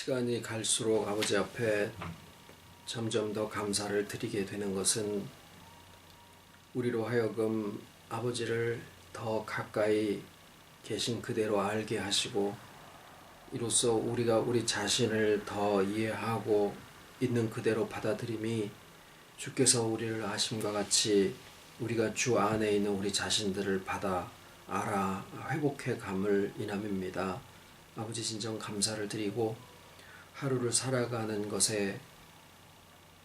시간이 갈수록 아버지 앞에 점점 더 감사를 드리게 되는 것은 우리로 하여금 아버지를 더 가까이 계신 그대로 알게 하시고 이로써 우리가 우리 자신을 더 이해하고 있는 그대로 받아들임이 주께서 우리를 아심과 같이 우리가 주 안에 있는 우리 자신들을 받아 알아 회복해 감을 인함입니다. 아버지 진정 감사를 드리고 하루를 살아가는 것에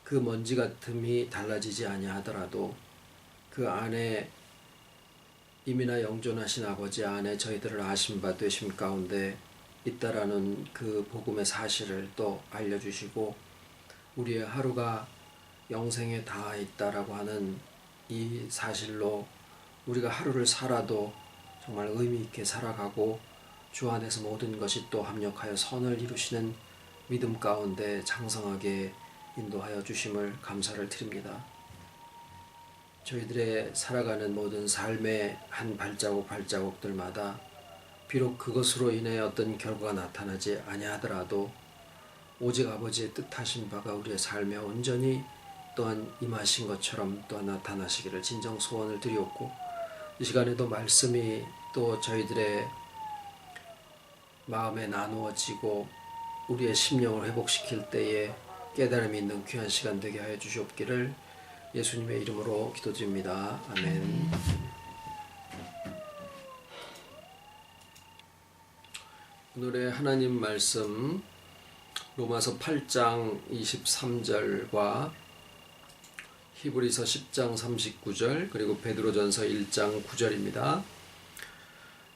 그 먼지 같음이 달라지지 아니하더라도 그 안에 이미나 영존하신 아버지 안에 저희들을 아신 바 되심 가운데 있다라는 그 복음의 사실을 또 알려주시고 우리의 하루가 영생에 닿아 있다라고 하는 이 사실로 우리가 하루를 살아도 정말 의미 있게 살아가고 주 안에서 모든 것이 또 합력하여 선을 이루시는 믿음 가운데 장성하게 인도하여 주심을 감사를 드립니다. 저희들의 살아가는 모든 삶의 한 발자국 발자국들마다 비록 그것으로 인해 어떤 결과가 나타나지 아니하더라도 오직 아버지의 뜻하신 바가 우리의 삶에 온전히 또한 임하신 것처럼 또한 나타나시기를 진정 소원을 드리옵고 이 시간에도 말씀이 또 저희들의 마음에 나누어지고 우리의 심령을 회복시킬 때에 깨달음이 있는 귀한 시간 되게 하여 주시옵기를 예수님의 이름으로 기도드립니다. 아멘. 오늘의 하나님 말씀 로마서 8장 23절과 히브리서 10장 39절 그리고 베드로전서 1장 9절입니다.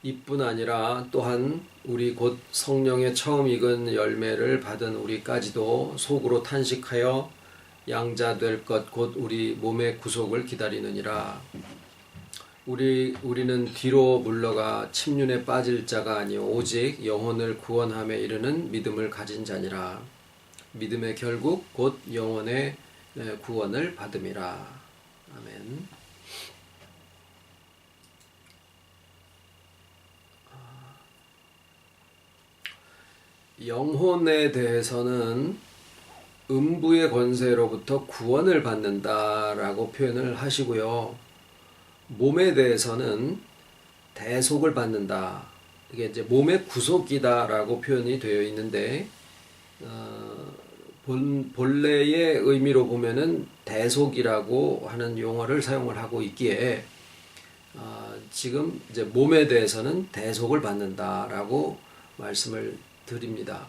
이뿐 아니라 또한 우리 곧 성령의 처음 익은 열매를 받은 우리까지도 속으로 탄식하여 양자 될 것 곧 우리 몸의 구속을 기다리느니라. 우리는 뒤로 물러가 침륜에 빠질 자가 아니요 오직 영혼을 구원함에 이르는 믿음을 가진 자니라. 믿음의 결국 곧 영혼의 구원을 받음이라. 아멘. 영혼에 대해서는 음부의 권세로부터 구원을 받는다라고 표현을 하시고요. 몸에 대해서는 대속을 받는다. 이게 이제 몸의 구속이다라고 표현이 되어 있는데 본래의 의미로 보면은 대속이라고 하는 용어를 사용을 하고 있기에 지금 이제 몸에 대해서는 대속을 받는다라고 말씀을 드립니다.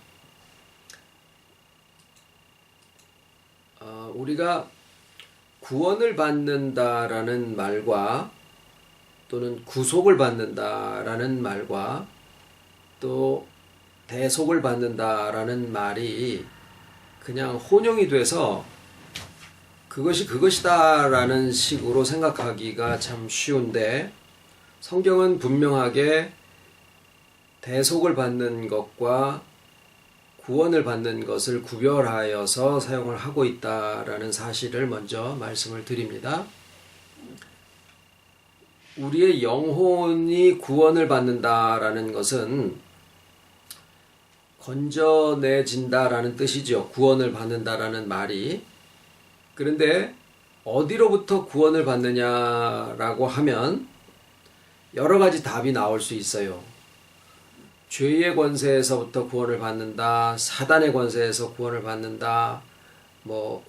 우리가 구원을 받는다라는 말과 또는 구속을 받는다라는 말과 또 대속을 받는다라는 말이 그냥 혼용이 돼서 그것이 그것이다라는 식으로 생각하기가 참 쉬운데 성경은 분명하게 대속을 받는 것과 구원을 받는 것을 구별하여서 사용을 하고 있다라는 사실을 먼저 말씀을 드립니다. 우리의 영혼이 구원을 받는다라는 것은 건져내진다라는 뜻이죠. 구원을 받는다라는 말이. 그런데 어디로부터 구원을 받느냐라고 하면 여러 가지 답이 나올 수 있어요. 죄의 권세에서부터 구원을 받는다, 사단의 권세에서 구원을 받는다,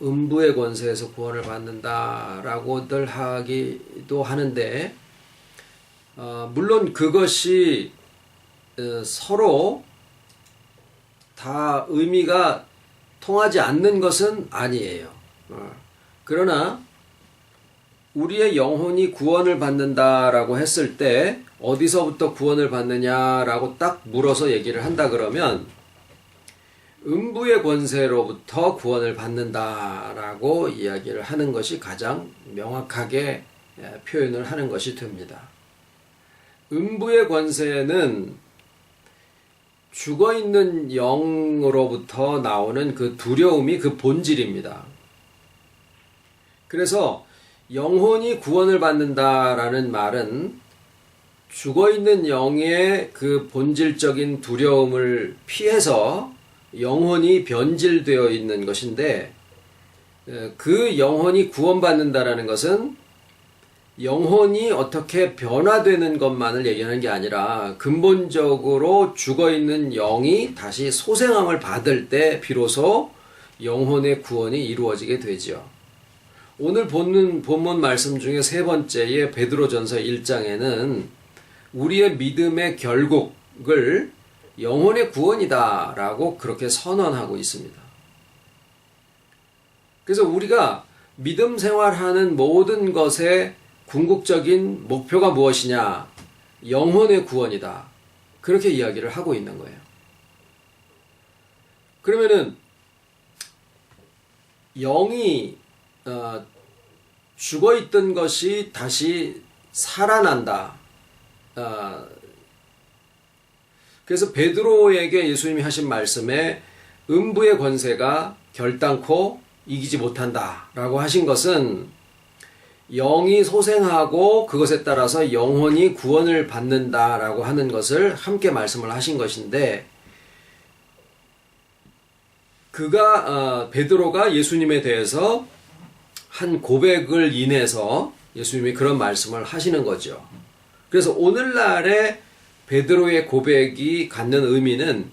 음부의 권세에서 구원을 받는다라고들 하기도 하는데, 물론 그것이 서로 다 의미가 통하지 않는 것은 아니에요. 그러나 우리의 영혼이 구원을 받는다라고 했을 때 어디서부터 구원을 받느냐라고 딱 물어서 얘기를 한다 그러면 음부의 권세로부터 구원을 받는다라고 이야기를 하는 것이 가장 명확하게 표현을 하는 것이 됩니다. 음부의 권세는 죽어있는 영으로부터 나오는 그 두려움이 그 본질입니다. 그래서 영혼이 구원을 받는다라는 말은 죽어있는 영의 그 본질적인 두려움을 피해서 영혼이 변질되어 있는 것인데, 그 영혼이 구원받는다라는 것은 영혼이 어떻게 변화되는 것만을 얘기하는 게 아니라 근본적으로 죽어있는 영이 다시 소생함을 받을 때 비로소 영혼의 구원이 이루어지게 되죠. 오늘 본문 말씀 중에 세 번째의 베드로전서 1장에는 우리의 믿음의 결국을 영혼의 구원이다 라고 그렇게 선언하고 있습니다. 그래서 우리가 믿음 생활하는 모든 것의 궁극적인 목표가 무엇이냐? 영혼의 구원이다. 그렇게 이야기를 하고 있는 거예요. 그러면은 영이 죽어있던 것이 다시 살아난다. 그래서 베드로에게 예수님이 하신 말씀에 음부의 권세가 결단코 이기지 못한다 라고 하신 것은 영이 소생하고 그것에 따라서 영혼이 구원을 받는다 라고 하는 것을 함께 말씀을 하신 것인데, 베드로가 예수님에 대해서 한 고백을 인해서 예수님이 그런 말씀을 하시는 거죠. 그래서 오늘날의 베드로의 고백이 갖는 의미는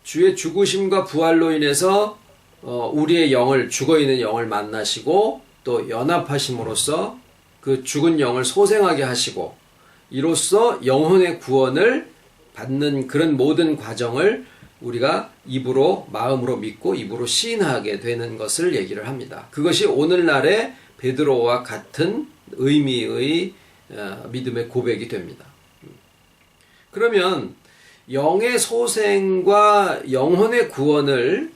주의 죽으심과 부활로 인해서 우리의 영을, 죽어있는 영을 만나시고 또 연합하심으로써 그 죽은 영을 소생하게 하시고 이로써 영혼의 구원을 받는 그런 모든 과정을 우리가 입으로, 마음으로 믿고 입으로 시인하게 되는 것을 얘기를 합니다. 그것이 오늘날의 베드로와 같은 의미의 믿음의 고백이 됩니다. 그러면 영의 소생과 영혼의 구원을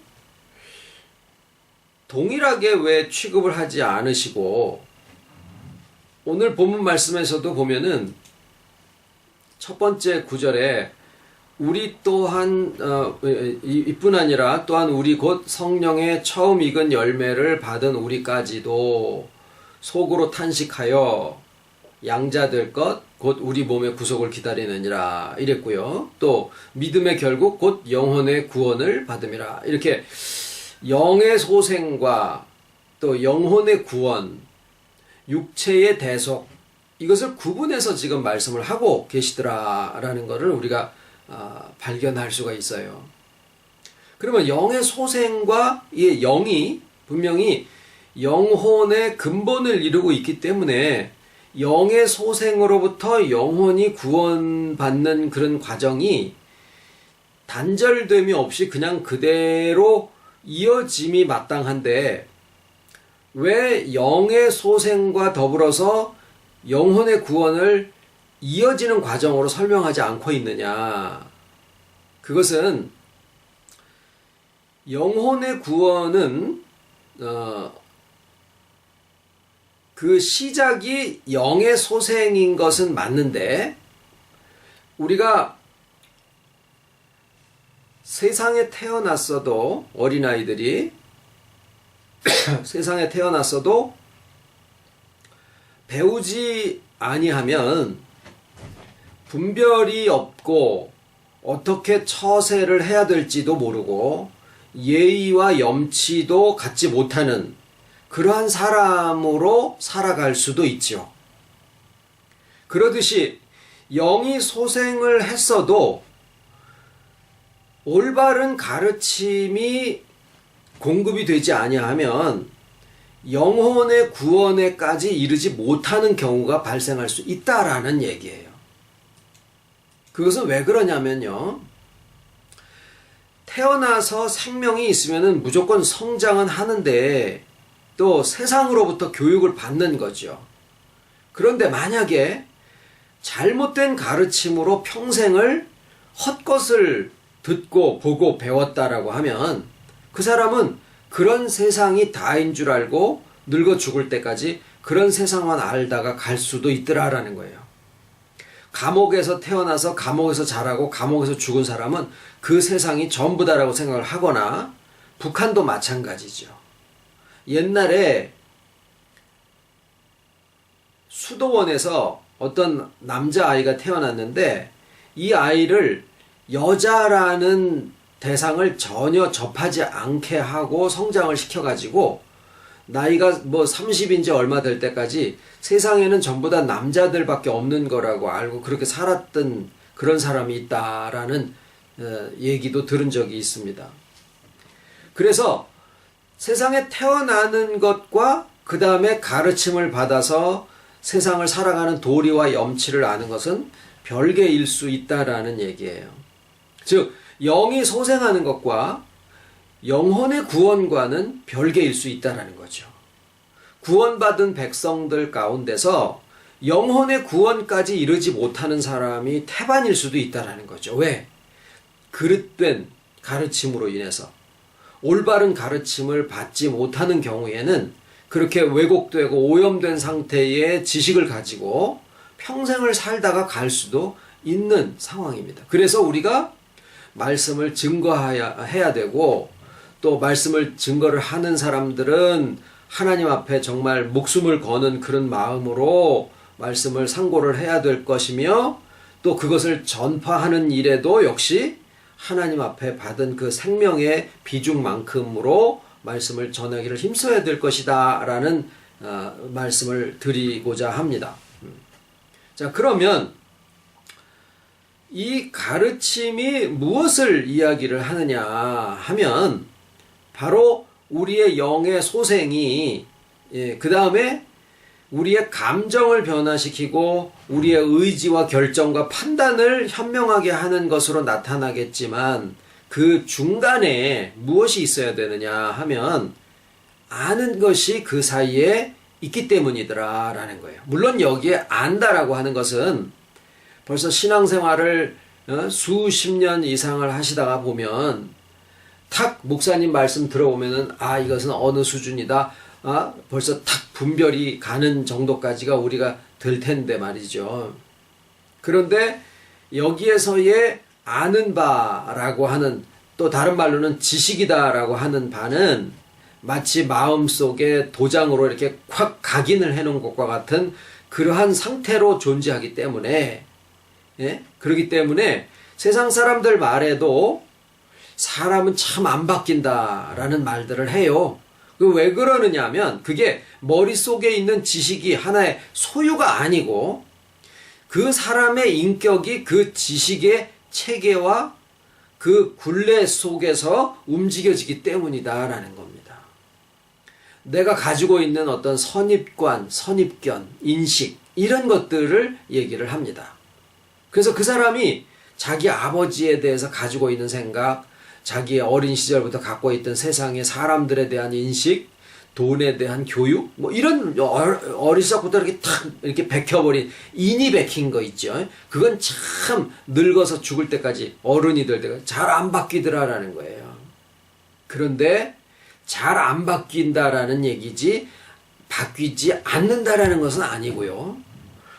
동일하게 왜 취급을 하지 않으시고, 오늘 본문 말씀에서도 보면은 첫 번째 구절에 우리 또한 이뿐 아니라 또한 우리 곧 성령의 처음 익은 열매를 받은 우리까지도 속으로 탄식하여 양자될 것 곧 우리 몸의 구속을 기다리느니라 이랬고요. 또 믿음의 결국 곧 영혼의 구원을 받음이라. 이렇게 영의 소생과 또 영혼의 구원, 육체의 대속, 이것을 구분해서 지금 말씀을 하고 계시더라라는 것을 우리가 발견할 수가 있어요. 그러면 영의 소생과 이 영이 분명히 영혼의 근본을 이루고 있기 때문에 영의 소생으로부터 영혼이 구원받는 그런 과정이 단절됨이 없이 그냥 그대로 이어짐이 마땅한데, 왜 영의 소생과 더불어서 영혼의 구원을 이어지는 과정으로 설명하지 않고 있느냐? 그것은 영혼의 구원은 그 시작이 영의 소생인 것은 맞는데, 우리가 세상에 태어났어도 어린아이들이 세상에 태어났어도 배우지 아니하면 분별이 없고 어떻게 처세를 해야 될지도 모르고 예의와 염치도 갖지 못하는 그러한 사람으로 살아갈 수도 있죠. 그러듯이 영이 소생을 했어도 올바른 가르침이 공급이 되지 아니하면 영혼의 구원에까지 이르지 못하는 경우가 발생할 수 있다라는 얘기예요. 그것은 왜 그러냐면요, 태어나서 생명이 있으면 무조건 성장은 하는데 또 세상으로부터 교육을 받는 거죠. 그런데 만약에 잘못된 가르침으로 평생을 헛것을 듣고 보고 배웠다라고 하면 그 사람은 그런 세상이 다인 줄 알고 늙어 죽을 때까지 그런 세상만 알다가 갈 수도 있더라라는 거예요. 감옥에서 태어나서 감옥에서 자라고 감옥에서 죽은 사람은 그 세상이 전부다라고 생각을 하거나, 북한도 마찬가지죠. 옛날에 수도원에서 어떤 남자아이가 태어났는데 이 아이를 여자라는 대상을 전혀 접하지 않게 하고 성장을 시켜가지고 나이가 뭐 30인지 얼마 될 때까지 세상에는 전부 다 남자들밖에 없는 거라고 알고 그렇게 살았던 그런 사람이 있다라는 얘기도 들은 적이 있습니다. 그래서 세상에 태어나는 것과 그 다음에 가르침을 받아서 세상을 살아가는 도리와 염치를 아는 것은 별개일 수 있다라는 얘기예요. 즉 영이 소생하는 것과 영혼의 구원과는 별개일 수 있다라는 거죠. 구원받은 백성들 가운데서 영혼의 구원까지 이르지 못하는 사람이 태반일 수도 있다라는 거죠. 왜? 그릇된 가르침으로 인해서 올바른 가르침을 받지 못하는 경우에는 그렇게 왜곡되고 오염된 상태의 지식을 가지고 평생을 살다가 갈 수도 있는 상황입니다. 그래서 우리가 말씀을 증거해야 되고 또 말씀을 증거를 하는 사람들은 하나님 앞에 정말 목숨을 거는 그런 마음으로 말씀을 상고를 해야 될 것이며 또 그것을 전파하는 일에도 역시 하나님 앞에 받은 그 생명의 비중만큼으로 말씀을 전하기를 힘써야 될 것이다 라는 말씀을 드리고자 합니다. 자, 그러면 이 가르침이 무엇을 이야기를 하느냐 하면 바로 우리의 영의 소생이 그 다음에 우리의 감정을 변화시키고 우리의 의지와 결정과 판단을 현명하게 하는 것으로 나타나겠지만 그 중간에 무엇이 있어야 되느냐 하면 아는 것이 그 사이에 있기 때문이더라 라는 거예요. 물론 여기에 안다라고 하는 것은 벌써 신앙생활을 수십 년 이상을 하시다가 보면 탁 목사님 말씀 들어보면은 아 이것은 어느 수준이다. 아 벌써 탁 분별이 가는 정도까지가 우리가 될 텐데 말이죠. 그런데 여기에서의 아는 바라고 하는 또 다른 말로는 지식이다라고 하는 바는 마치 마음속에 도장으로 이렇게 콱 각인을 해놓은 것과 같은 그러한 상태로 존재하기 때문에 그렇기 때문에 세상 사람들 말에도 사람은 참 안 바뀐다라는 말들을 해요. 왜 그러느냐 하면 그게 머릿속에 있는 지식이 하나의 소유가 아니고 그 사람의 인격이 그 지식의 체계와 그 굴레 속에서 움직여지기 때문이다라는 겁니다. 내가 가지고 있는 어떤 선입관, 선입견, 인식 이런 것들을 얘기를 합니다. 그래서 그 사람이 자기 아버지에 대해서 가지고 있는 생각, 자기의 어린 시절부터 갖고 있던 세상의 사람들에 대한 인식, 돈에 대한 교육, 뭐 이런 어린 시절부터 이렇게 탁 이렇게 박혀버린 인이 박힌 거 있죠. 그건 참 늙어서 죽을 때까지 어른이 될 때까지 잘 안 바뀌더라라는 거예요. 그런데 잘 안 바뀐다라는 얘기지 바뀌지 않는다라는 것은 아니고요.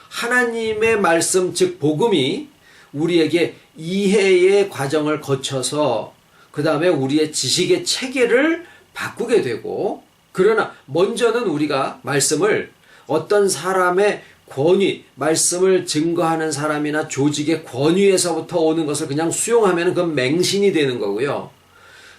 하나님의 말씀 즉 복음이 우리에게 이해의 과정을 거쳐서 그 다음에 우리의 지식의 체계를 바꾸게 되고 그러나 먼저는 우리가 말씀을 어떤 사람의 권위, 말씀을 증거하는 사람이나 조직의 권위에서부터 오는 것을 그냥 수용하면 그건 맹신이 되는 거고요.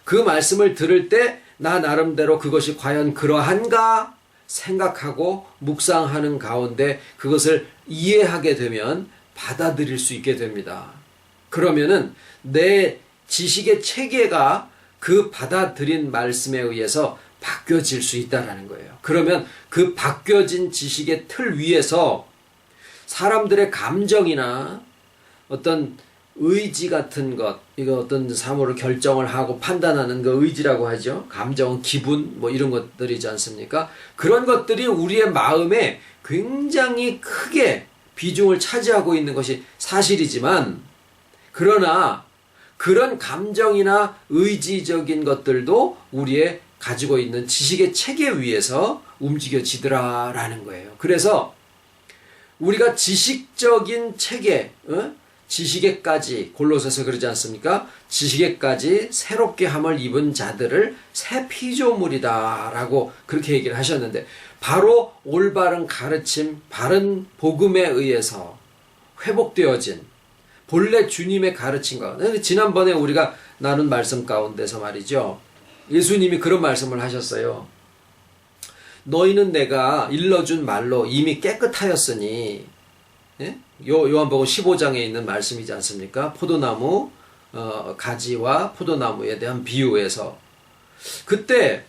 그 말씀을 들을 때 나 나름대로 그것이 과연 그러한가 생각하고 묵상하는 가운데 그것을 이해하게 되면 받아들일 수 있게 됩니다. 그러면은 내 지식의 체계가 그 받아들인 말씀에 의해서 바뀌어질 수 있다라는 거예요. 그러면 그 바뀌어진 지식의 틀 위에서 사람들의 감정이나 어떤 의지 같은 것, 이거 어떤 사물을 결정을 하고 판단하는 그 의지라고 하죠. 감정, 기분, 뭐 이런 것들이지 않습니까? 그런 것들이 우리의 마음에 굉장히 크게 비중을 차지하고 있는 것이 사실이지만, 그러나 그런 감정이나 의지적인 것들도 우리의 가지고 있는 지식의 체계 위에서 움직여지더라라는 거예요. 그래서 우리가 지식적인 체계, 지식에까지 골로새서 그러지 않습니까? 지식에까지 새롭게 함을 입은 자들을 새 피조물이다라고 그렇게 얘기를 하셨는데 바로 올바른 가르침, 바른 복음에 의해서 회복되어진 본래 주님의 가르침과 지난번에 우리가 나눈 말씀 가운데서 말이죠. 예수님이 그런 말씀을 하셨어요. 너희는 내가 일러준 말로 이미 깨끗하였으니, 예? 요한복음 15장에 있는 말씀이지 않습니까? 포도나무 가지와 포도나무에 대한 비유에서 그때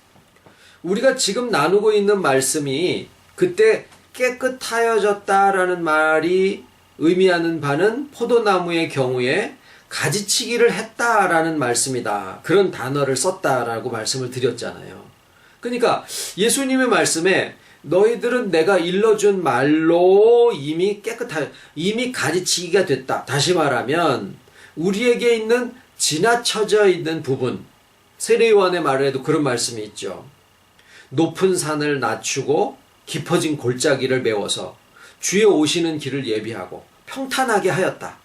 우리가 지금 나누고 있는 말씀이 그때 깨끗하여졌다라는 말이 의미하는 바는 포도나무의 경우에 가지치기를 했다라는 말씀이다. 그런 단어를 썼다라고 말씀을 드렸잖아요. 그러니까 예수님의 말씀에 너희들은 내가 일러준 말로 이미 이미 가지치기가 됐다. 다시 말하면 우리에게 있는 지나쳐져 있는 부분, 세례요한의 말에도 그런 말씀이 있죠. 높은 산을 낮추고 깊어진 골짜기를 메워서 주의 오시는 길을 예비하고 평탄하게 하였다.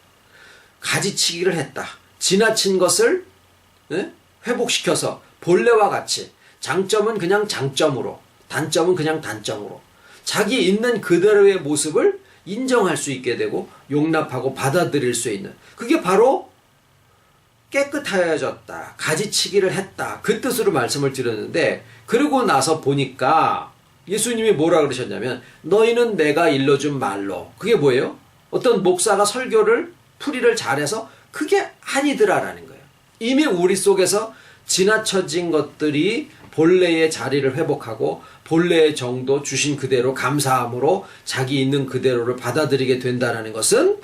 가지치기를 했다. 지나친 것을 회복시켜서 본래와 같이, 장점은 그냥 장점으로, 단점은 그냥 단점으로 자기 있는 그대로의 모습을 인정할 수 있게 되고 용납하고 받아들일 수 있는, 그게 바로 깨끗하여졌다, 가지치기를 했다, 그 뜻으로 말씀을 드렸는데, 그러고 나서 보니까 예수님이 뭐라 그러셨냐면 너희는 내가 일러준 말로, 그게 뭐예요? 어떤 목사가 설교를 풀이를 잘해서 그게 아니더라라는 거예요. 이미 우리 속에서 지나쳐진 것들이 본래의 자리를 회복하고 본래의 정도 주신 그대로 감사함으로 자기 있는 그대로를 받아들이게 된다는 것은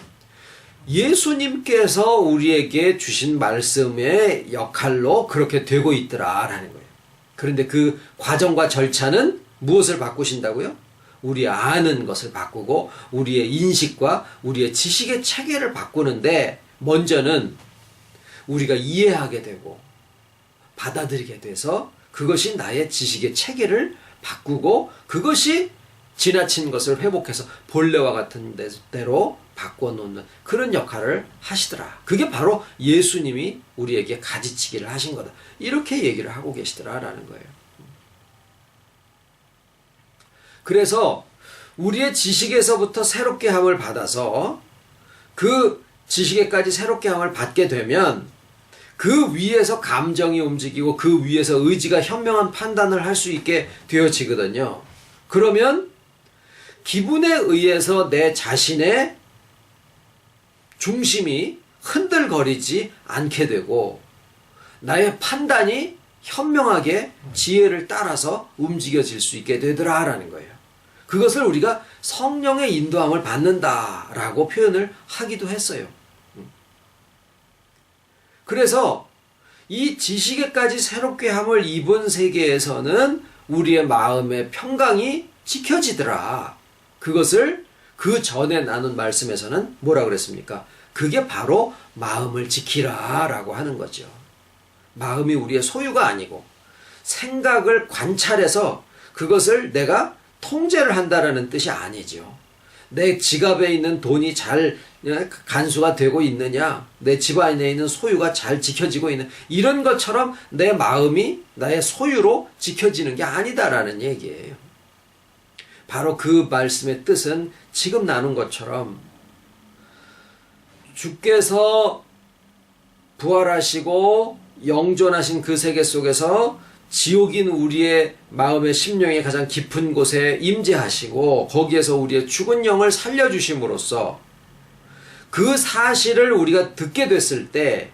예수님께서 우리에게 주신 말씀의 역할로 그렇게 되고 있더라라는 거예요. 그런데 그 과정과 절차는 무엇을 바꾸신다고요? 우리 아는 것을 바꾸고 우리의 인식과 우리의 지식의 체계를 바꾸는데, 먼저는 우리가 이해하게 되고 받아들이게 돼서 그것이 나의 지식의 체계를 바꾸고 그것이 지나친 것을 회복해서 본래와 같은 대로 바꿔놓는 그런 역할을 하시더라. 그게 바로 예수님이 우리에게 가지치기를 하신 거다. 이렇게 얘기를 하고 계시더라라는 거예요. 그래서 우리의 지식에서부터 새롭게 함을 받아서 그 지식에까지 새롭게 함을 받게 되면 그 위에서 감정이 움직이고 그 위에서 의지가 현명한 판단을 할 수 있게 되어지거든요. 그러면 기분에 의해서 내 자신의 중심이 흔들거리지 않게 되고 나의 판단이 현명하게 지혜를 따라서 움직여질 수 있게 되더라라는 거예요. 그것을 우리가 성령의 인도함을 받는다라고 표현을 하기도 했어요. 그래서 이 지식에까지 새롭게 함을 입은 세계에서는 우리의 마음의 평강이 지켜지더라. 그것을 그 전에 나눈 말씀에서는 뭐라 그랬습니까? 그게 바로 마음을 지키라 라고 하는 거죠. 마음이 우리의 소유가 아니고 생각을 관찰해서 그것을 내가 통제를 한다라는 뜻이 아니죠. 내 지갑에 있는 돈이 잘 간수가 되고 있느냐, 내 집 안에 있는 소유가 잘 지켜지고 있는, 이런 것처럼 내 마음이 나의 소유로 지켜지는 게 아니다라는 얘기예요. 바로 그 말씀의 뜻은 지금 나눈 것처럼 주께서 부활하시고 영존하신 그 세계 속에서 지옥인 우리의 마음의 심령의 가장 깊은 곳에 임재하시고 거기에서 우리의 죽은 영을 살려주심으로써 그 사실을 우리가 듣게 됐을 때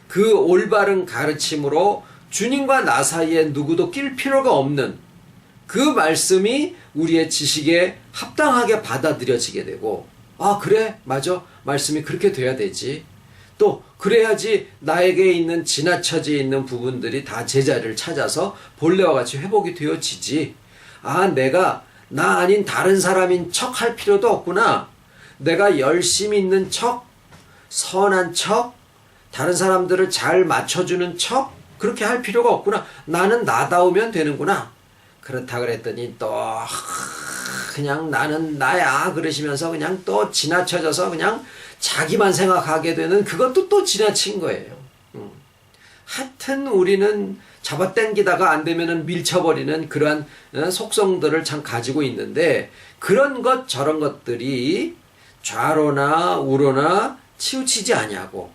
그 올바른 가르침으로 주님과 나 사이에 누구도 낄 필요가 없는 그 말씀이 우리의 지식에 합당하게 받아들여지게 되고, 아 그래 맞아, 말씀이 그렇게 돼야 되지, 또 그래야지 나에게 있는 지나쳐져 있는 부분들이 다 제자리를 찾아서 본래와 같이 회복이 되어지지. 아 내가 나 아닌 다른 사람인 척 할 필요도 없구나. 내가 열심히 있는 척, 선한 척, 다른 사람들을 잘 맞춰주는 척, 그렇게 할 필요가 없구나. 나는 나다우면 되는구나. 그렇다 그랬더니 또 그냥 나는 나야 그러시면서 그냥 또 지나쳐져서 그냥 자기만 생각하게 되는, 그것도 또 지나친 거예요. 하여튼 우리는 잡아당기다가 안 되면은 밀쳐버리는 그러한 속성들을 참 가지고 있는데, 그런 것 저런 것들이 좌로나 우로나 치우치지 아니하고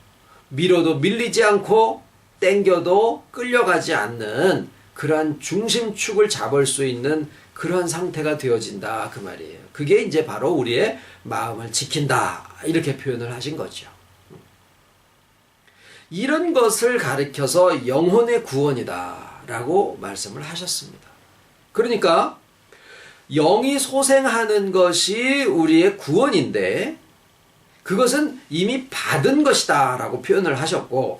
밀어도 밀리지 않고 땡겨도 끌려가지 않는 그러한 중심축을 잡을 수 있는 그러한 상태가 되어진다 그 말이에요. 그게 이제 바로 우리의 마음을 지킨다 이렇게 표현을 하신 거죠. 이런 것을 가리켜서 영혼의 구원이다 라고 말씀을 하셨습니다. 그러니까 영이 소생하는 것이 우리의 구원인데 그것은 이미 받은 것이다 라고 표현을 하셨고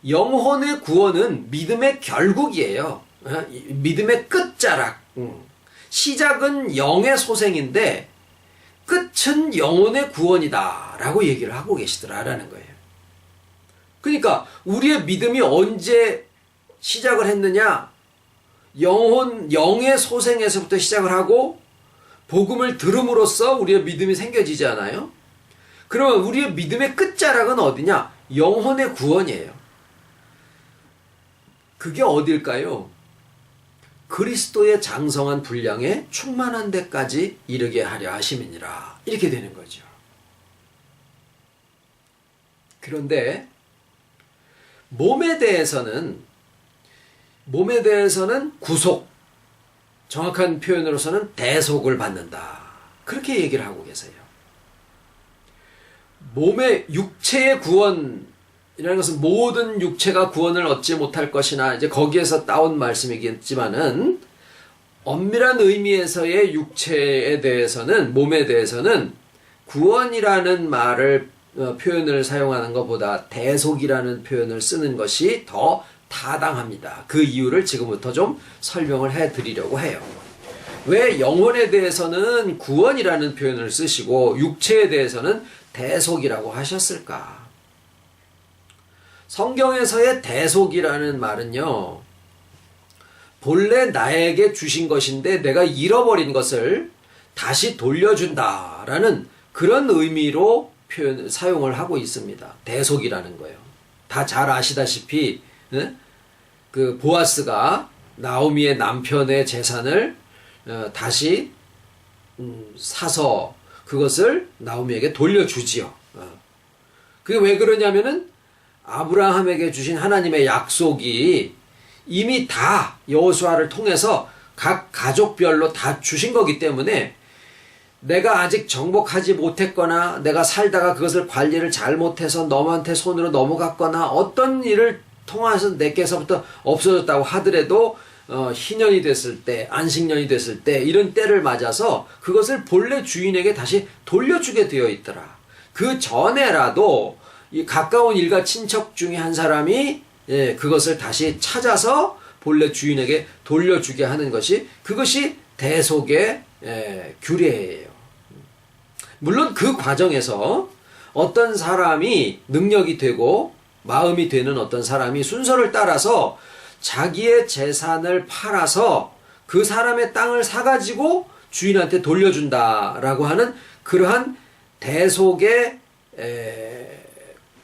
영혼의 구원은 믿음의 결국이에요. 믿음의 끝자락. 시작은 영의 소생인데 끝은 영혼의 구원이다 라고 얘기를 하고 계시더라라는 거예요. 그러니까 우리의 믿음이 언제 시작을 했느냐? 영의 소생에서부터 시작을 하고 복음을 들음으로써 우리의 믿음이 생겨지지 않아요? 그러면 우리의 믿음의 끝자락은 어디냐? 영혼의 구원이에요. 그게 어딜까요? 그리스도의 장성한 분량에 충만한 데까지 이르게 하려 하심이니라. 이렇게 되는 거죠. 그런데 몸에 대해서는 구속, 정확한 표현으로서는 대속을 받는다. 그렇게 얘기를 하고 계세요. 몸의 육체의 구원이라는 것은 모든 육체가 구원을 얻지 못할 것이나 이제 거기에서 따온 말씀이겠지만은 엄밀한 의미에서의 육체에 대해서는 몸에 대해서는 구원이라는 말을 표현을 사용하는 것보다 대속이라는 표현을 쓰는 것이 더 타당합니다. 그 이유를 지금부터 좀 설명을 해드리려고 해요. 왜 영혼에 대해서는 구원이라는 표현을 쓰시고 육체에 대해서는 대속이라고 하셨을까? 성경에서의 대속이라는 말은요, 본래 나에게 주신 것인데 내가 잃어버린 것을 다시 돌려준다라는 그런 의미로 사용을 하고 있습니다. 대속이라는 거예요. 다 잘 아시다시피 그 보아스가 나오미의 남편의 재산을 다시 사서 그것을 나오미에게 돌려주지요. 그게 왜 그러냐면은 아브라함에게 주신 하나님의 약속이 이미 다 여호수아를 통해서 각 가족별로 다 주신 거기 때문에 내가 아직 정복하지 못했거나 내가 살다가 그것을 관리를 잘못해서 너한테 손으로 넘어갔거나 어떤 일을 통해서 내게서부터 없어졌다고 하더라도 희년이 됐을 때, 안식년이 됐을 때 이런 때를 맞아서 그것을 본래 주인에게 다시 돌려주게 되어 있더라. 그 전에라도 이 가까운 일가 친척 중에 한 사람이 그것을 다시 찾아서 본래 주인에게 돌려주게 하는 것이 그것이 대속의 규례예요. 물론 그 과정에서 어떤 사람이 능력이 되고 마음이 되는 어떤 사람이 순서를 따라서 자기의 재산을 팔아서 그 사람의 땅을 사가지고 주인한테 돌려준다라고 하는 그러한 대속의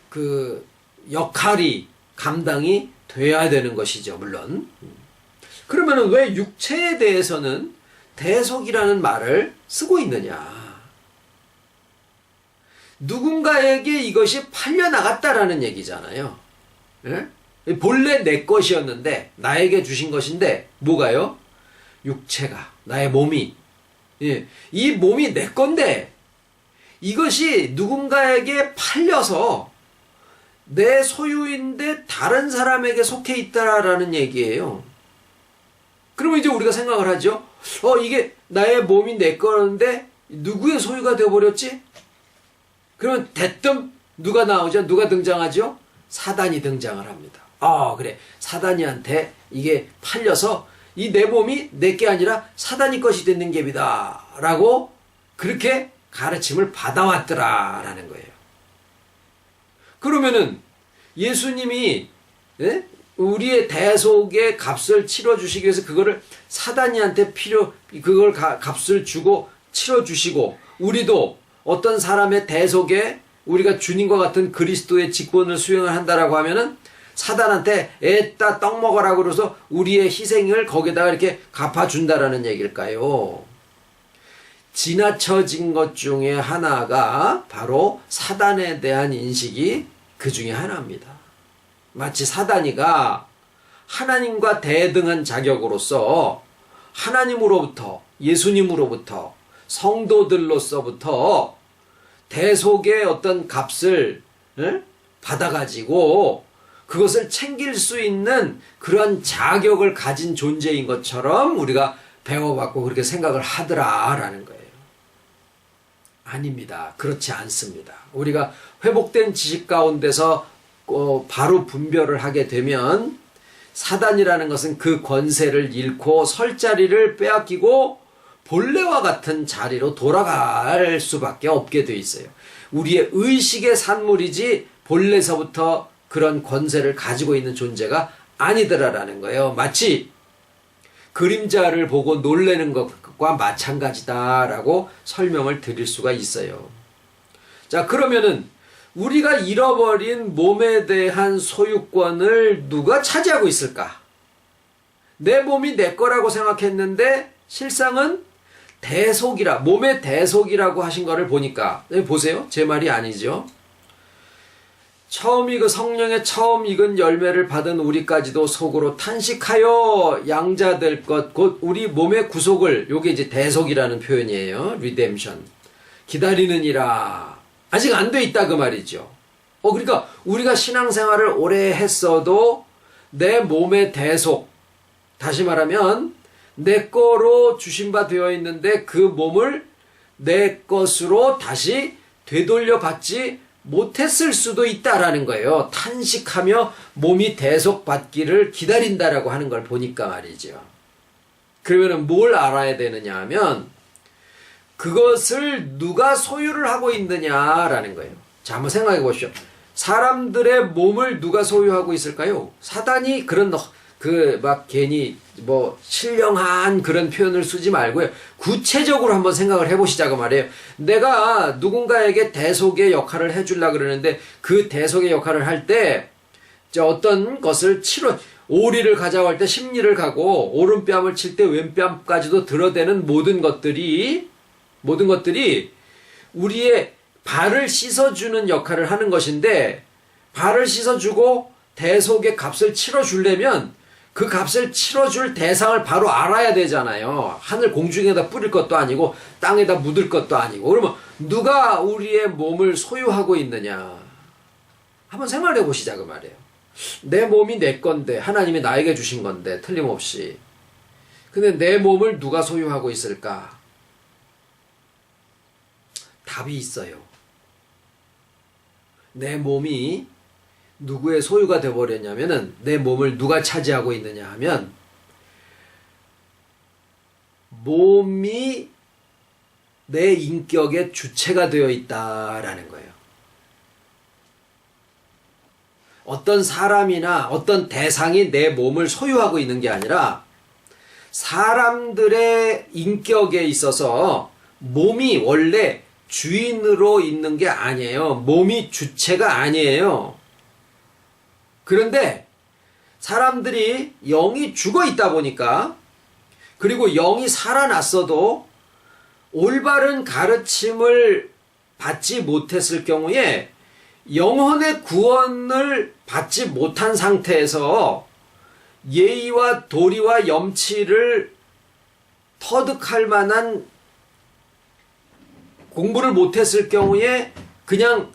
그 역할이 감당이 돼야 되는 것이죠. 물론 그러면 왜 육체에 대해서는 대속이라는 말을 쓰고 있느냐? 누군가에게 이것이 팔려나갔다라는 얘기잖아요. 예? 본래 내 것이었는데 나에게 주신 것인데 뭐가요? 육체가, 나의 몸이, 이 몸이 내 건데 이것이 누군가에게 팔려서 내 소유인데 다른 사람에게 속해 있다라는 얘기예요. 그러면 이제 우리가 생각을 하죠. 이게 나의 몸이 내 거는데 누구의 소유가 되어버렸지? 그러면 대뜸 누가 나오죠? 누가 등장하죠? 사단이 등장을 합니다. 그래. 사단이한테 이게 팔려서 이 내 몸이 내 게 아니라 사단이 것이 됐는 geb이다. 라고 그렇게 가르침을 받아왔더라라는 거예요. 그러면은 예수님이 우리의 대속의 값을 치러주시기 위해서 그거를 사단이한테 그걸 값을 주고 치러주시고 우리도 어떤 사람의 대속에 우리가 주님과 같은 그리스도의 직분을 수행을 한다라고 하면은 사단한테 애따 떡 먹어라고 그래서 우리의 희생을 거기다가 이렇게 갚아준다라는 얘기일까요? 지나쳐진 것 중에 하나가 바로 사단에 대한 인식이 그 중에 하나입니다. 마치 사단이가 하나님과 대등한 자격으로서 하나님으로부터, 예수님으로부터, 성도들로서부터 대속의 어떤 값을 받아가지고 그것을 챙길 수 있는 그런 자격을 가진 존재인 것처럼 우리가 배워받고 그렇게 생각을 하더라라는 거예요. 아닙니다. 그렇지 않습니다. 우리가 회복된 지식 가운데서 바로 분별을 하게 되면 사단이라는 것은 그 권세를 잃고 설 자리를 빼앗기고 본래와 같은 자리로 돌아갈 수밖에 없게 돼 있어요. 우리의 의식의 산물이지 본래서부터 그런 권세를 가지고 있는 존재가 아니더라라는 거예요. 마치 그림자를 보고 놀라는 것과 마찬가지다라고 설명을 드릴 수가 있어요. 자, 그러면은 우리가 잃어버린 몸에 대한 소유권을 누가 차지하고 있을까? 내 몸이 내 거라고 생각했는데 실상은 몸의 대속이라고 하신 거를 보니까, 보세요. 제 말이 아니죠. 처음 성령의 처음 익은 열매를 받은 우리까지도 속으로 탄식하여 양자될 것, 곧 우리 몸의 구속을, 요게 이제 대속이라는 표현이에요. 리뎀션. 기다리느니라. 아직 안 돼 있다 그 말이죠. 그러니까 우리가 신앙생활을 오래 했어도 내 몸의 대속, 다시 말하면 내 거로 주신바 되어 있는데 그 몸을 내 것으로 다시 되돌려 받지 못했을 수도 있다라는 거예요. 탄식하며 몸이 대속받기를 기다린다라고 하는 걸 보니까 말이죠. 그러면 뭘 알아야 되느냐 하면 그것을 누가 소유를 하고 있느냐라는 거예요. 자, 한번 생각해 보시죠. 사람들의 몸을 누가 소유하고 있을까요? 사단이 괜히 신령한 그런 표현을 쓰지 말고요. 구체적으로 한번 생각을 해보시자고 말이에요. 내가 누군가에게 대속의 역할을 해주려고 그러는데 그 대속의 역할을 할 때 어떤 것을 오리를 가자고 할 때 십리를 가고 오른뺨을 칠 때 왼뺨까지도 들어대는 모든 것들이 우리의 발을 씻어주는 역할을 하는 것인데 발을 씻어주고 대속의 값을 치러주려면 그 값을 치러줄 대상을 바로 알아야 되잖아요. 하늘 공중에다 뿌릴 것도 아니고 땅에다 묻을 것도 아니고. 그러면 누가 우리의 몸을 소유하고 있느냐? 한번 생각해 보시자 그 말이에요. 내 몸이 내 건데 하나님이 나에게 주신 건데 틀림없이. 근데 내 몸을 누가 소유하고 있을까? 답이 있어요. 내 몸이 누구의 소유가 되어버렸냐면은 내 몸을 누가 차지하고 있느냐 하면 몸이 내 인격의 주체가 되어 있다라는 거예요. 어떤 사람이나 어떤 대상이 내 몸을 소유하고 있는 게 아니라 사람들의 인격에 있어서 몸이 원래 주인으로 있는 게 아니에요. 몸이 주체가 아니에요. 그런데 사람들이 영이 죽어 있다 보니까 그리고 영이 살아났어도 올바른 가르침을 받지 못했을 경우에 영혼의 구원을 받지 못한 상태에서 예의와 도리와 염치를 터득할 만한 공부를 못했을 경우에 그냥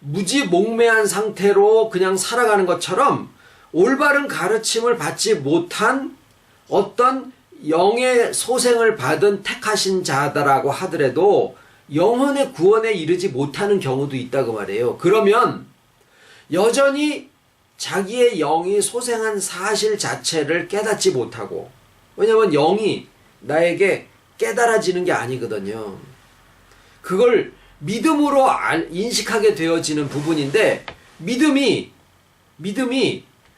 무지몽매한 상태로 그냥 살아가는 것처럼 올바른 가르침을 받지 못한 어떤 영의 소생을 받은 택하신 자다라고 하더라도 영혼의 구원에 이르지 못하는 경우도 있다고 말해요. 그러면 여전히 자기의 영이 소생한 사실 자체를 깨닫지 못하고, 왜냐하면 영이 나에게 깨달아지는 게 아니거든요. 그걸 믿음으로 인식하게 되어지는 부분인데 믿음이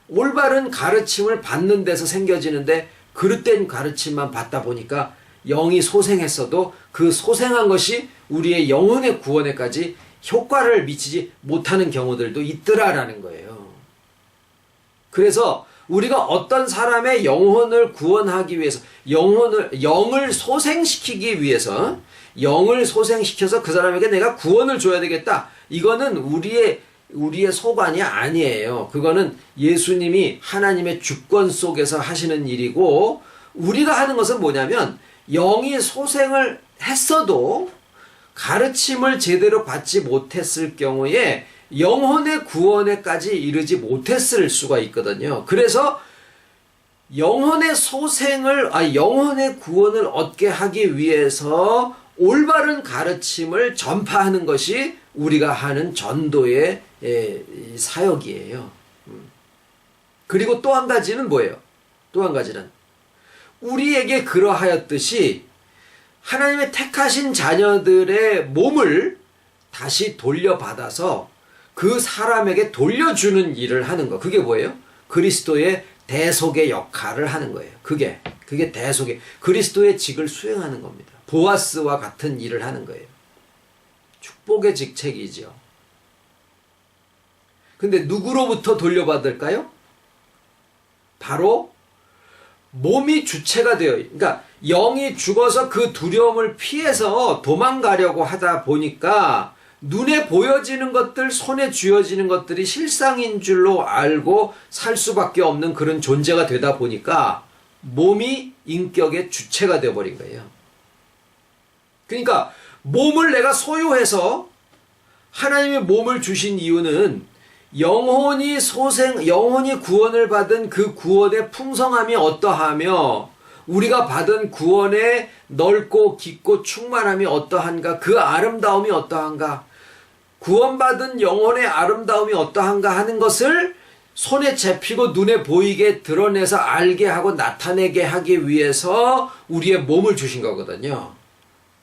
올바른 가르침을 받는 데서 생겨지는데 그릇된 가르침만 받다 보니까 영이 소생했어도 그 소생한 것이 우리의 영혼의 구원에까지 효과를 미치지 못하는 경우들도 있더라라는 거예요. 그래서 우리가 어떤 사람의 영혼을 구원하기 위해서 영을 소생시키기 위해서 영을 소생시켜서 그 사람에게 내가 구원을 줘야 되겠다. 이거는 우리의 우리의 소관이 아니에요. 그거는 예수님이 하나님의 주권 속에서 하시는 일이고, 우리가 하는 것은 뭐냐면 영이 소생을 했어도 가르침을 제대로 받지 못했을 경우에 영혼의 구원에까지 이르지 못했을 수가 있거든요. 그래서 영혼의 구원을 얻게 하기 위해서 올바른 가르침을 전파하는 것이 우리가 하는 전도의 사역이에요. 그리고 또 한 가지는 뭐예요? 또 한 가지는 우리에게 그러하였듯이 하나님의 택하신 자녀들의 몸을 다시 돌려받아서 그 사람에게 돌려주는 일을 하는 거. 그게 뭐예요? 그리스도의 대속의 역할을 하는 거예요. 그게 대속의 그리스도의 직을 수행하는 겁니다. 보아스와 같은 일을 하는 거예요. 축복의 직책이죠. 근데 누구로부터 돌려받을까요? 바로 몸이 주체가 되어, 그러니까 영이 죽어서 그 두려움을 피해서 도망가려고 하다 보니까 눈에 보여지는 것들, 손에 쥐어지는 것들이 실상인 줄로 알고 살 수밖에 없는 그런 존재가 되다 보니까 몸이 인격의 주체가 되어버린 거예요. 그러니까 몸을 내가 소유해서 하나님의 몸을 주신 이유는 영혼이 구원을 받은 그 구원의 풍성함이 어떠하며 우리가 받은 구원의 넓고 깊고 충만함이 어떠한가, 그 아름다움이 어떠한가, 구원받은 영혼의 아름다움이 어떠한가 하는 것을 손에 잡히고 눈에 보이게 드러내서 알게 하고 나타내게 하기 위해서 우리의 몸을 주신 거거든요.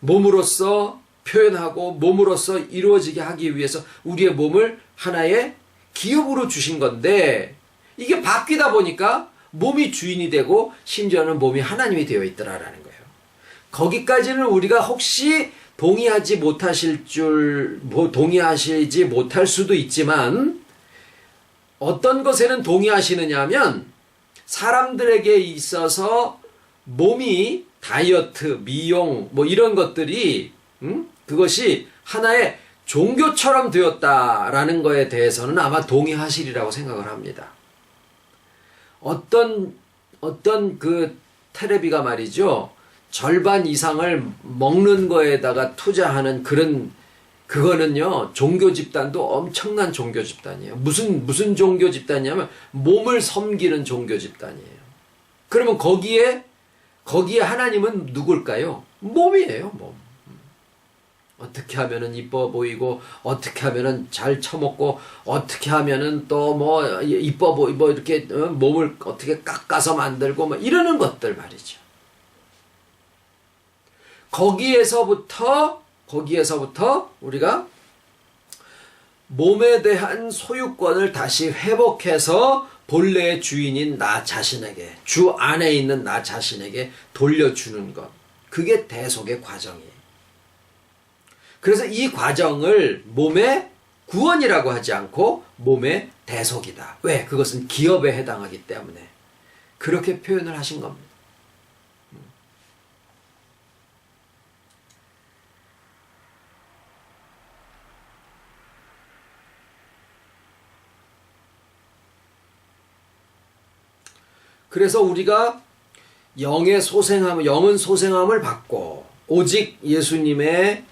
몸으로써 표현하고 몸으로써 이루어지게 하기 위해서 우리의 몸을 하나의 기업으로 주신 건데, 이게 바뀌다 보니까 몸이 주인이 되고 심지어는 몸이 하나님이 되어 있더라라는 거예요. 거기까지는 우리가 혹시 동의하지 못할 수도 있지만, 어떤 것에는 동의하시느냐 하면 사람들에게 있어서 몸이 다이어트, 미용 이런 것들이 그것이 하나의 종교처럼 되었다라는 거에 대해서는 아마 동의하시리라고 생각을 합니다. 어떤 그 테레비가 말이죠, 절반 이상을 먹는 거에다가 투자하는 그거는요, 종교 집단도 엄청난 종교 집단이에요. 무슨 종교 집단이냐면 몸을 섬기는 종교 집단이에요. 그러면 거기에 하나님은 누굴까요? 몸이에요, 몸. 어떻게 하면은 이뻐 보이고, 어떻게 하면은 잘 처먹고, 어떻게 하면은 또 이뻐 보이고, 이렇게 몸을 어떻게 깎아서 만들고, 이러는 것들 말이죠. 거기에서부터 우리가 몸에 대한 소유권을 다시 회복해서 본래의 주인인 나 자신에게, 주 안에 있는 나 자신에게 돌려주는 것. 그게 대속의 과정이에요. 그래서 이 과정을 몸의 구원이라고 하지 않고 몸의 대속이다. 왜? 그것은 기업에 해당하기 때문에 그렇게 표현을 하신 겁니다. 그래서 우리가 영은 소생함을 받고 오직 예수님의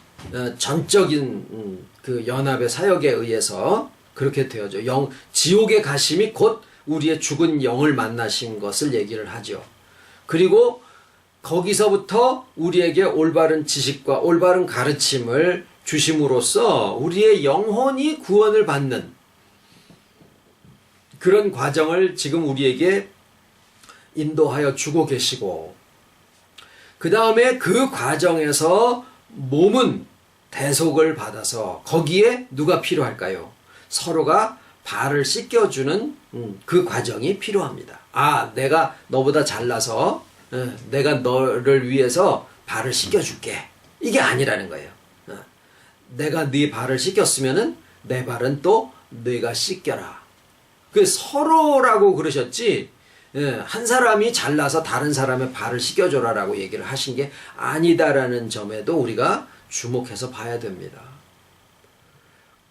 전적인 그 연합의 사역에 의해서 그렇게 되어져. 지옥에 가심이 곧 우리의 죽은 영을 만나신 것을 얘기를 하죠. 그리고 거기서부터 우리에게 올바른 지식과 올바른 가르침을 주심으로써 우리의 영혼이 구원을 받는 그런 과정을 지금 우리에게 인도하여 주고 계시고, 그 다음에 그 과정에서 몸은 대속을 받아서 거기에 누가 필요할까요? 서로가 발을 씻겨주는 그 과정이 필요합니다. 내가 너보다 잘나서 내가 너를 위해서 발을 씻겨줄게. 이게 아니라는 거예요. 내가 네 발을 씻겼으면은 내 발은 또 네가 씻겨라. 그 서로라고 그러셨지, 한 사람이 잘나서 다른 사람의 발을 씻겨줘라라고 얘기를 하신 게 아니다라는 점에도 우리가 주목해서 봐야 됩니다.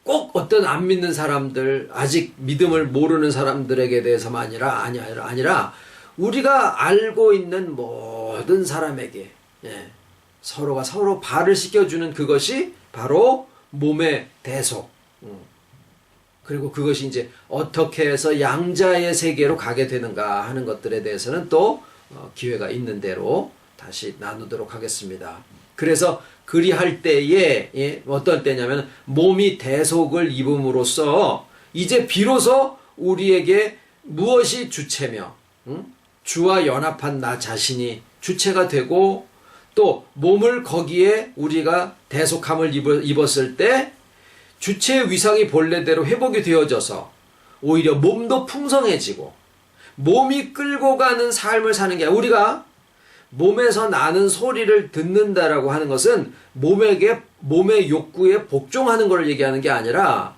꼭 어떤 안 믿는 사람들, 아직 믿음을 모르는 사람들에게 대해서만 아니라 우리가 알고 있는 모든 사람에게, 예, 서로가 서로 발을 씻겨주는 그것이 바로 몸의 대속. 그리고 그것이 이제 어떻게 해서 양자의 세계로 가게 되는가 하는 것들에 대해서는 또 기회가 있는 대로 다시 나누도록 하겠습니다. 그래서 그리할 때에, 예, 어떤 때냐면 몸이 대속을 입음으로써 이제 비로소 우리에게 무엇이 주체며, 주와 연합한 나 자신이 주체가 되고, 또 몸을 거기에 우리가 대속함을 입었을 때 주체의 위상이 본래대로 회복이 되어져서 오히려 몸도 풍성해지고, 몸이 끌고 가는 삶을 사는 게 아니라, 우리가 몸에서 나는 소리를 듣는다라고 하는 것은 몸의 욕구에 복종하는 것을 얘기하는 게 아니라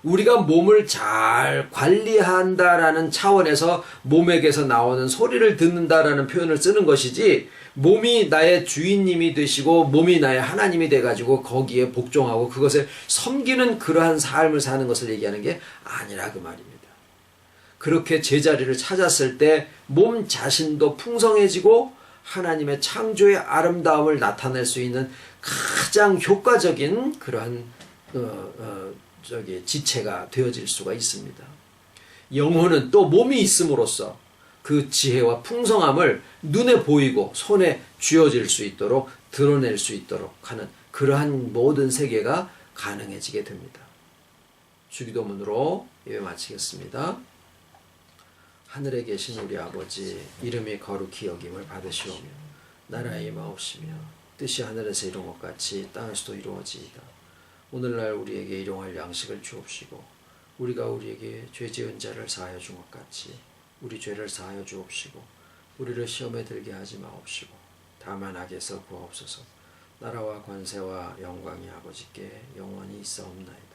우리가 몸을 잘 관리한다라는 차원에서 몸에게서 나오는 소리를 듣는다라는 표현을 쓰는 것이지, 몸이 나의 주인님이 되시고 몸이 나의 하나님이 돼가지고 거기에 복종하고 그것을 섬기는 그러한 삶을 사는 것을 얘기하는 게 아니라 그 말입니다. 그렇게 제자리를 찾았을 때 몸 자신도 풍성해지고 하나님의 창조의 아름다움을 나타낼 수 있는 가장 효과적인 그러한 지체가 되어질 수가 있습니다. 영혼은 또 몸이 있음으로써 그 지혜와 풍성함을 눈에 보이고 손에 쥐어질 수 있도록 드러낼 수 있도록 하는 그러한 모든 세계가 가능해지게 됩니다. 주기도문으로 예배 마치겠습니다. 하늘에 계신 우리 아버지, 이름이 거룩히 여김을 받으시오며 나라의 임하옵시며 뜻이 하늘에서 이룬 것 같이 땅에서도 이루어지이다. 오늘날 우리에게 일용할 양식을 주옵시고 우리가 우리에게 죄 지은 자를 사하여 준 것 같이 우리 죄를 사하여 주옵시고 우리를 시험에 들게 하지 마옵시고 다만 악에서 구하옵소서. 나라와 권세와 영광이 아버지께 영원히 있사옵나이다.